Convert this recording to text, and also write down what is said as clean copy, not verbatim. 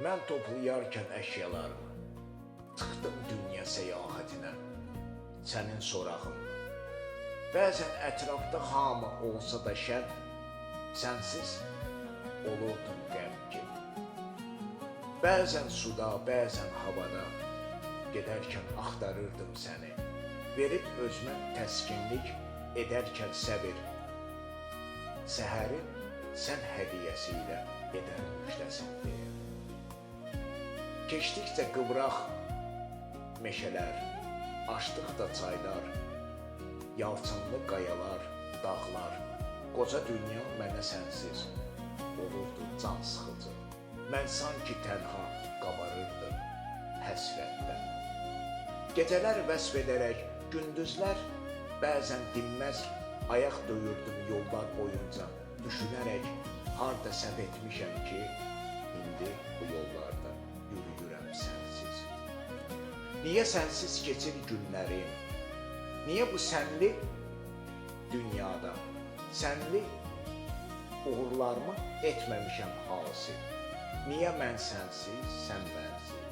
Mən toplayarkən əşyalarımı, çıxdım dünya səyahətinə, sənin sorağınla. Bəzən ətrafda hamı olsa da şən, sənsiz olurdum qəmgin. Bəzən suda, bəzən havada, gedərkən axtarırdım səni. Verib özümə təskinlik, edərkən səbir. Səhərin sən hədiyyəsi ilə edər müjdəsin deyə. Keçdikcə qıvraq meşələr, açdıqda çaylar, yalçınlı qayalar, dağlar, qoca dünya mənə sənsiz olurdu can sıxıcı. Mən sanki tənha qabarırdım həsrətdən. Gecələr vəsf edərək, gündüzlər bəzən dinməz ayaq döyürdüm yollar boyunca, düşünərək harda səhv etmişəm ki, indi bu yollarda yürüyürəm sənsiz. Niyə sənsiz keçir günlərim? Niyə bu sənli dünyada, sənli uğurlarımı etməmişəm hasil? Niyə mən sənsiz, sən mənsiz?